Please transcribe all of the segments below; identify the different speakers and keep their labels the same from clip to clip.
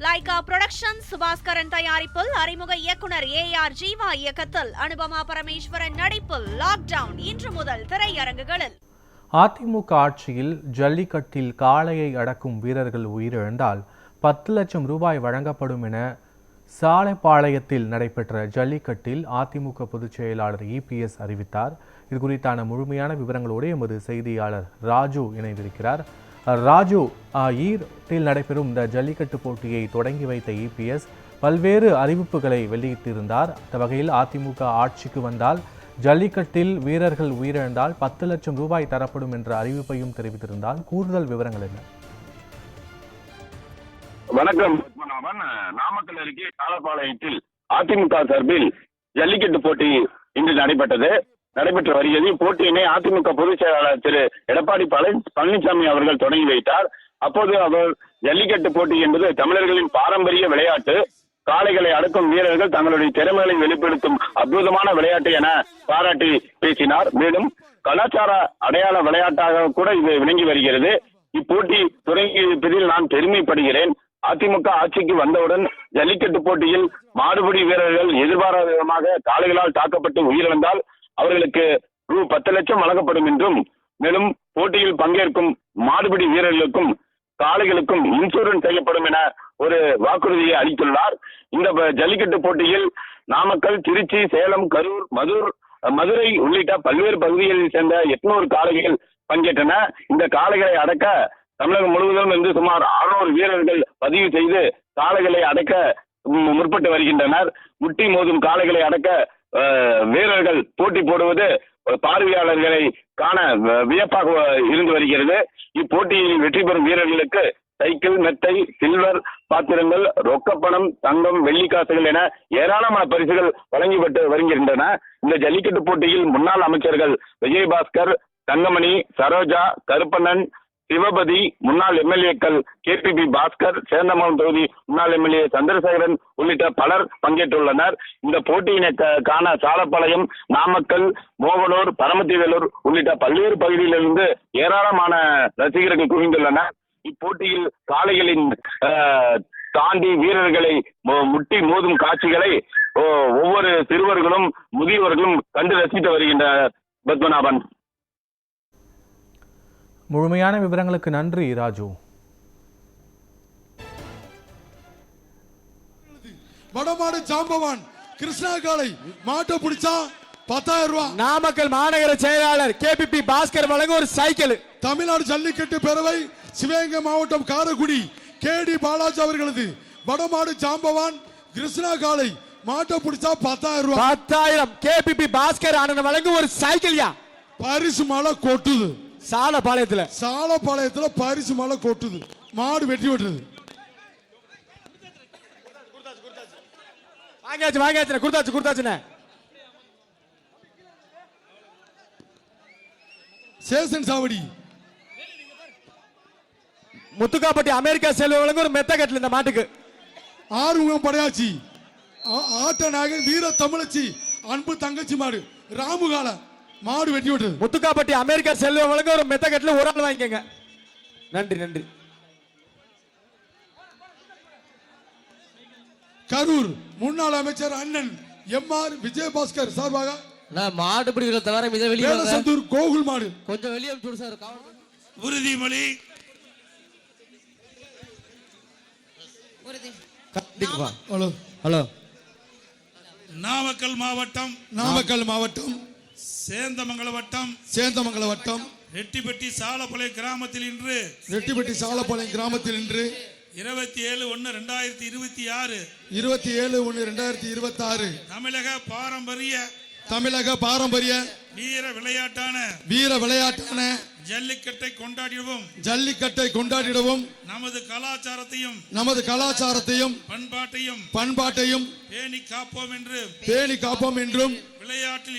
Speaker 1: Lyca production Subaskaran தயாரிப்பில் அறிமுக இயக்குனர் AR ஜீவா இயக்கத்தில் அனுபமா பரமேஸ்வரன் நடிப்பில் லாக்டவுன் இன்று முதல் திரையரங்குகளில்.
Speaker 2: அதிமுக ஆட்சியில் ஜல்லிக்கட்டில் காளையை அடக்கும் வீரர்கள் உயிரிழந்தால் 10 லட்சம் ரூபாய் வழங்கப்படும் என சாலைப்பாளையத்தில் நடைபெற்ற ஜல்லிக்கட்டில் அதிமுக பொதுச் செயலாளர் EPS அறிவித்தார். இது குறித்தான முழுமையான விவரங்களோடு எமது செய்தியாளர் ராஜு இணைந்திருக்கிறார். ராஜு, ஈரோட்டில் நடைபெறும் இந்த ஜல்லிக்கட்டு போட்டியை தொடங்கி வைத்த EPS பல்வேறு அறிவிப்புகளை வெளியிட்டிருந்தார். அந்த வகையில் அதிமுக ஆட்சிக்கு வந்தால் ஜல்லிக்கட்டில் வீரர்கள் உயிரிழந்தால் 10 லட்சம் ரூபாய் தரப்படும் என்ற அறிவிப்பையும் தெரிவித்திருந்தால் கூடுதல் விவரங்கள் என்ன?
Speaker 3: வணக்கம். நாமக்கல் அருகே சாலப்பாளையத்தில் அதிமுக சார்பில் ஜல்லிக்கட்டு போட்டி இன்று நடைபெற்று வருகிறது. போட்டியினை அதிமுக பொதுச் செயலாளர் திரு எடப்பாடி பழனிசாமி அவர்கள் தொடங்கி வைத்தார். அப்போது அவர் ஜல்லிக்கட்டு போட்டி என்பது தமிழர்களின் பாரம்பரிய விளையாட்டு, காளைகளை அடக்கும் வீரர்கள் தங்களுடைய திறமைகளை வெளிப்படுத்தும் அற்புதமான விளையாட்டு என பாராட்டி பேசினார். மேலும் கலாச்சார அடையாள விளையாட்டாக கூட இது விளங்கி வருகிறது. இப்போட்டி தொடங்கியதில் நான் பெருமைப்படுகிறேன். அதிமுக ஆட்சிக்கு வந்தவுடன் ஜல்லிக்கட்டு போட்டியில் மாடுபிடி வீரர்கள் எதிர்பாராத விதமாக காளைகளால் தாக்கப்பட்டு உயிரிழந்தால் அவர்களுக்கு ரூ 10 லட்சம் வழங்கப்படும் என்றும், மேலும் போட்டியில் பங்கேற்கும் மாடுபிடி வீரர்களுக்கும் காளைகளுக்கும் இன்சூரன்ஸ் செய்யப்படும் என ஒரு வாக்குறுதியை அளித்துள்ளார். இந்த ஜல்லிக்கட்டு போட்டியில் நாமக்கல், திருச்சி, சேலம், கரூர், மதுரை உள்ளிட்ட பல்வேறு பகுதிகளில் சேர்ந்த 800 காளைகள் பங்கேற்றன. இந்த காளைகளை அடக்க தமிழகம் முழுவதும் இருந்து சுமார் 600 வீரர்கள் பதிவு செய்து காளைகளை அடக்க முற்பட்டு வருகின்றனர். முட்டி மோதும் காளைகளை அடக்க வீரர்கள் போட்டி போடுவது பார்வையாளர்களை காண வியப்பாக இருந்து வருகிறது. இப்போட்டியில் வெற்றி பெறும் வீரர்களுக்கு சைக்கிள், மெத்தை, சில்வர் பாத்திரங்கள், ரொக்கப்பணம், தங்கம், வெள்ளி காசுகள் என ஏராளமான பரிசுகள் வழங்கப்பட்டு வருகின்றன. இந்த ஜல்லிக்கட்டு போட்டியில் முன்னாள் அமைச்சர்கள் விஜயபாஸ்கர், தங்கமணி, சரோஜா, கருப்பண்ணன், சிவபதி, முன்னாள் MLAக்கள் KPP பாஸ்கர், சேந்தமங்கலம் தொகுதி முன்னாள் MLA சந்திரசேகரன் உள்ளிட்ட பலர் பங்கேற்றுள்ளனர். இந்த போட்டியினை காண சாலப்பாளையம், நாமக்கல், மோகனூர், பரமத்திவேலூர் உள்ளிட்ட பல்வேறு பகுதியிலிருந்து ஏராளமான ரசிகர்கள் குவிந்துள்ளனர். இப்போட்டியில் காளைகளின் தாண்டி வீரர்களை முட்டி மோதும் காட்சிகளை ஒவ்வொரு சிறுவர்களும் முதியவர்களும் கண்டு ரசித்து வருகின்றனர். பத்மநாபன்.
Speaker 2: முழுமையான விவரங்களுக்கு நன்றி ராஜு.
Speaker 4: வடமாடு ஜாம்பவான் கிருஷ்ணா காளை மாட்டை பிடிச்சா 10,000 ரூபாய்.
Speaker 5: நாமக்கல் மாநகர செயலாளர் KPP பாஸ்கர் வழங்க ஒரு சைக்கிள்.
Speaker 4: தமிழ்நாடு ஜல்லிக்கட்டு பேரவை சிவகங்கை மாவட்டம் காரைக்குடி KD பாலாஜி அவர்களது வடமாடு ஜாம்பவான் கிருஷ்ணா காளை மாட்டை பிடிச்சா 10,000 ரூபாய்.
Speaker 5: 10,000 KPP பாஸ்கர் அண்ணன் வழங்க ஒரு சைக்கிள்யா.
Speaker 4: பரிசு மழை கொட்டுது.
Speaker 5: சாலப்பாளையத்துல
Speaker 4: பரிசு மழை கொட்டுது. மாடு வெற்றி விட்டுது.
Speaker 5: வாங்கியாச்சு கொடுத்தாச்சுண்ணே.
Speaker 4: சேசன் சாவடி
Speaker 5: முத்துக்காப்பட்டி அமெரிக்கா செல்வ வழங்க ஒரு மெத்த கட்டல இந்த மாட்டுக்கு.
Speaker 4: ஆறுமுகம் படையாச்சி ஆட்ட நாயகன் வீர தமிழச்சி அன்பு தங்கச்சி மாடு ராமுகால மாடு வெட்டி விட்டது.
Speaker 5: முத்துக்காப்பட்டி அமெரிக்கா செல்வ வழங்க ஒரு மெத்த கட்டல ஒரு ஆள் வாங்கிக்கங்க. நன்றி.
Speaker 4: கரூர் முன்னாள் அமைச்சர் அண்ணன் MR விஜயபாஸ்கர் சார்பாக
Speaker 5: மாடுபிடி தவிர
Speaker 4: வெளியே கோகுல் மாடு
Speaker 5: கொஞ்சம் வெளியே சார்.
Speaker 4: உறுதிமொழி
Speaker 5: ஹலோ.
Speaker 4: நாமக்கல் மாவட்டம் சேந்தமங்கல வட்டம் ரெட்டிப்பட்டி சாலப்பாளையம் கிராமத்தில் இன்று 27/1/2026 தமிழக பாரம்பரிய வீர விளையாட்டான ஜல்லிக்கட்டை கொண்டாடிடவும் நமது கலாச்சாரத்தையும் பண்பாட்டையும் பேணி காப்போம் என்றும் விளையாட்டில்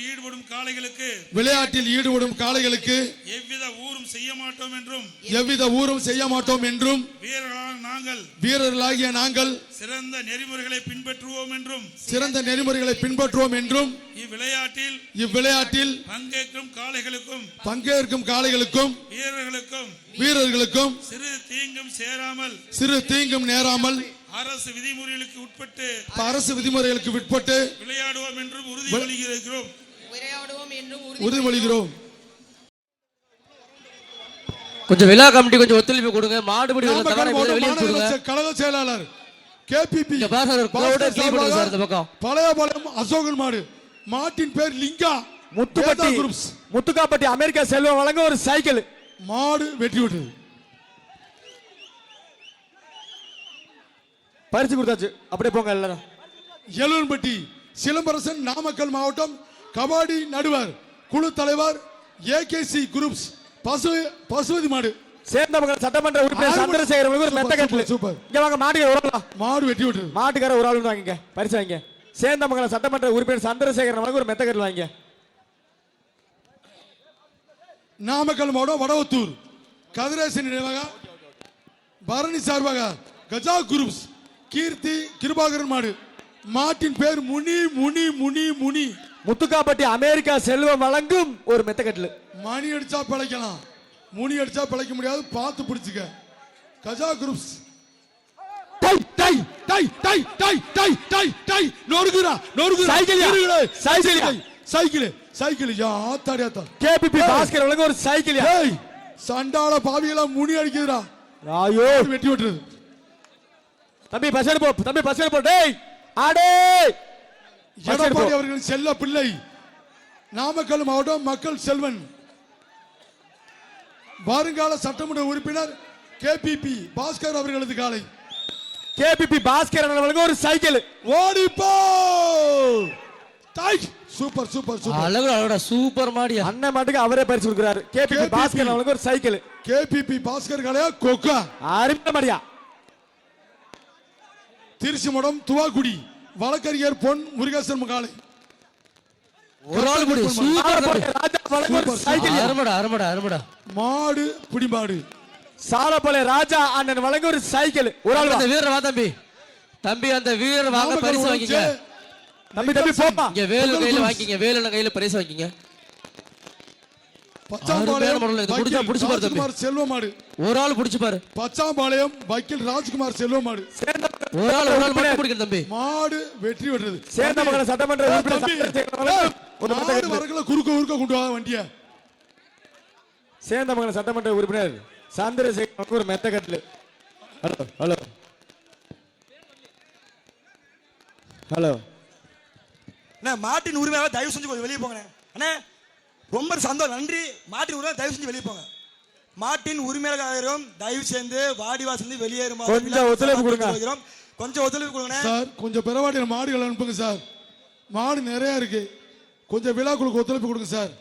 Speaker 4: ஈடுபடும் காளைகளுக்கு எவ்வித ஊரும் செய்ய மாட்டோம் என்றும் வீரர்களாகிய நாங்கள் சிறந்த நெறிமுறைகளை பின்பற்றுவோம் என்றும் இவ்விளையாட்டில் பங்கேற்கும் காளைகளுக்கும் வீரர்களுக்கும் சிறு தீங்கும் நேராமல்
Speaker 6: அரசு விதிமுறைகளுக்கு உட்பட்டு
Speaker 4: அரசு விதிமுறைகளுக்கு உட்பட்டு
Speaker 6: விளையாடுவோம் என்றும் உறுதிமொழிகிறோம்.
Speaker 4: உறுதிமொழிகிறோம்.
Speaker 7: கொஞ்சம் விழா கமிட்டி கொஞ்சம் ஒத்துழைப்பு கொடுங்க. மாடுபிடி
Speaker 4: நாமக்கல் மாவட்ட கழக செயலாளர் கேபிபி பழையபாளையம் அசோகன் மாடு, மாட்டின் பேர் லிங்கா.
Speaker 5: முத்துக்காப்பட்டி அமெரிக்கா செல்வம் வழங்க ஒரு சைக்கிள்.
Speaker 4: மாடு வெற்றி பெற்றது.
Speaker 5: பரிசு கொடுத்தாச்சு. அப்படியே போங்க எல்லாரும்.
Speaker 4: எலும்பட்டி சிலம்பரசன் நாமக்கல் மாவட்டம் கபாடி நடுவர் குழு தலைவர் ஏகேசி குரூப்ஸ் பசுவதி மாடு.
Speaker 5: சேர்ந்தமங்கலம் சட்டமன்ற உறுப்பினர் சந்திரசேகர் ஒரு மெத்த கட்டில்.
Speaker 4: சூப்பர்.
Speaker 5: இங்க வாங்க, மாட்டுக்கு ஒரு ஆள்.
Speaker 4: மாடு வெற்றி பெற்றது.
Speaker 5: மாட்டுக்கார ஒரு ஆள் வாங்கிங்க, பரிசு வாங்கிங்க. சேர்ந்தமங்கலம் சட்டமன்ற உறுப்பினர் சந்திரசேகர் வழங்க ஒரு மெத்த கட்டில் வாங்கிங்க.
Speaker 4: நாமக்கல் மாவட்டம் வடவத்தூர் கதிரேசன் நினைவாக பரணி சார்பாக கஜா குரூப்ஸ் கீர்த்தி கிருபாகரன் மாடு, மாட்டின் பேர் முனி முனி முனி முனி.
Speaker 5: முத்துக்காப்பட்டி அமெரிக்கா செல்வம் வழங்கும் ஒரு மெத்த கட்டில்.
Speaker 4: மணி அடிச்சா பிழைக்கலாம், முனி அடிச்சா பிழைக்க முடியாது, பார்த்து பிடிச்சுக்க. கஜா குரூப்ஸ் டை டை டை டை டை டை டை டை நொறுகுறா நொறுகுறா. சைக்கிள் சைக்கிள் யா ஆத்தாடி ஆத்தா.
Speaker 5: கேபிபி பாஸ்கர் வழங்க ஒரு சைக்கிள்.
Speaker 4: ஏய் சண்டால பாவியெல்லாம் முனி அடிக்குதுடா.
Speaker 5: ஐயோ
Speaker 4: வெட்டி விட்டுறது.
Speaker 5: தம்பி பசங்க போ, தம்பி பசங்க போ. டேய் ஆடே.
Speaker 4: எடப்பாடி அவர்களின் செல்ல பிள்ளை நாமக்கல் மாவட்டம் மக்கள் செல்வன் வருங்கால சட்டமன்ற உறுப்பினர் கேபிபி பாஸ்கர் அவர்களது காலை.
Speaker 5: கேபிபி பாஸ்கர் வழங்க ஒரு சைக்கிள்.
Speaker 4: ஓடிப்போ தாய். Super super super.
Speaker 7: அழகுடா சூப்பர் மாடியா.
Speaker 5: அண்ணன் மாட்டுக்கு அவரே பரிசு கொடுக்கிறாரு. கேபிபி பாஸ்கர் வழங்க ஒரு சைக்கிள்.
Speaker 4: கேபிபி பாஸ்கர் காலையா கொக்கா.
Speaker 5: அருமை மாடியா.
Speaker 4: திருச்சி மடம் துவாக்குடி வழக்கறிஞர் பொன் முருகேசன் காலை.
Speaker 7: ஒரு ஆள் முடி சூப்பர்.
Speaker 5: ராஜா வழங்க ஒரு சைக்கிள்.
Speaker 7: அருமடா அருமடா அருமடா.
Speaker 4: மாடு பிடி மாடு.
Speaker 5: சாலப்பளை ராஜா அண்ணன் வழங்க ஒரு சைக்கிள். ஒரு ஆள்.
Speaker 7: அந்த வீரர் வா தம்பி. தம்பி அந்த வீரர் வாங்க பரிசு வாங்கிங்க.
Speaker 5: தம்பி தம்பி போப்பா.
Speaker 7: இங்க வேலு கையில வாங்கிங்க. வேலுன கையில பரிசு வாங்கிங்க.
Speaker 4: பச்சாம்பாளையம்
Speaker 7: புடிச்சு பாரு தம்பி.
Speaker 4: செல்வ மாடு.
Speaker 7: ஒரு ஆள் புடிச்சு பாரு.
Speaker 4: பச்சாம்பாளையம் வக்கீல் ராஜ்குமார் செல்வ மாடு.
Speaker 7: ஒரு ஆள் மட்டும் பிடிக்கணும் தம்பி.
Speaker 4: மாடு வெற்றி பெற்றது.
Speaker 5: சேர்ந்தமங்கலம் சட்டமன்ற உறுப்பினர்
Speaker 4: மாடு வரக்குள்ள குறுக்க கொண்டு வா வண்டிய.
Speaker 5: சேர்ந்தமங்கலம் சட்டமன்ற உறுப்பினர் சந்திரசேகர் ஒரு மெத்த கட்டில். Hello hello hello.
Speaker 8: அண்ணா மாட்டின் உரிமையாளர் தயவு செஞ்சு கொஞ்சம் வெளியே போங்க அண்ணா. ரொம்ப சந்தோஷம், நன்றி. மாட்டின் உரிமையாளர் தயவு செஞ்சு வெளியே போங்க. மாட்டின் உரிமையாளரும் தயவு செய்து வாடிவாசல் வெளியேறுமா.
Speaker 5: கொஞ்சம் ஒத்துழைப்பு கொடுங்க.
Speaker 8: கொஞ்சம் ஒத்துழைப்பு கொடுங்க
Speaker 4: சார். கொஞ்சம் பெறவாட்டின மாடுகள் அனுப்புங்க சார். மாடு நிறைய இருக்கு. கொஞ்சம் விழாக்குழுக்கு ஒத்துழைப்பு கொடுங்க சார்.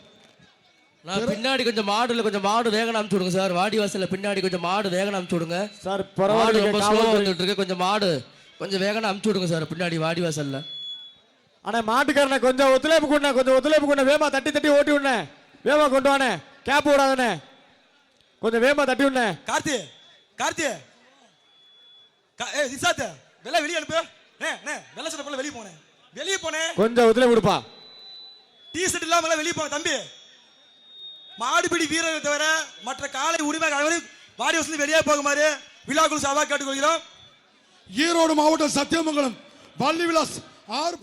Speaker 7: பின்னாடி கொஞ்சம் மாடு வேகன அனுப்பிச்சு விடுங்க சார். வாடி வாசல்ல பின்னாடி கொஞ்சம் மாடு வேகன அனுப்பிச்சு விடுங்க
Speaker 5: சார்.
Speaker 7: பரவாயில்ல, ரொம்ப ஸ்லோவா வந்துட்டு இருக்கு. கொஞ்சம் மாடு கொஞ்சம் வேகன அனுப்பிச்சு விடுங்க சார் பின்னாடி வாடி வாசல்ல.
Speaker 5: ஆனா மாட்டுக்காரனை கொஞ்சம் ஒத்துழைப்பு கொடுங்க. கொஞ்சம் ஒத்துழைப்பு கொடுங்க. வேமா தட்டி தட்டி ஓட்டி விடுனே. வேமா கொண்டு வானே. கேப் விடாதனே. கொஞ்சம் வேமா தட்டி விடுனே.
Speaker 8: கார்த்தி கார்த்தி ஏய் நிசாத் வெள்ள வெளிய அனுப்பு. வெள்ள சட்டை போல வெளிய போனேன். வெளிய போனேன்.
Speaker 5: கொஞ்சம் ஒத்துழைப்பு கொடுப்பா.
Speaker 8: டீ ஷர்ட் இல்லாம வெளிய போங்க தம்பி. மாடுபிடி வீரர்கள் தவிர மற்ற காலை உரிமை அனைவரும் வாடி வாசல் வெளியே போகுமாறு விழாக்குழு சபா கேட்டுக்கொள்கிறோம்.
Speaker 4: ஈரோடு மாவட்டம் சத்தியமங்கலம் வள்ளி விலாஸ் 6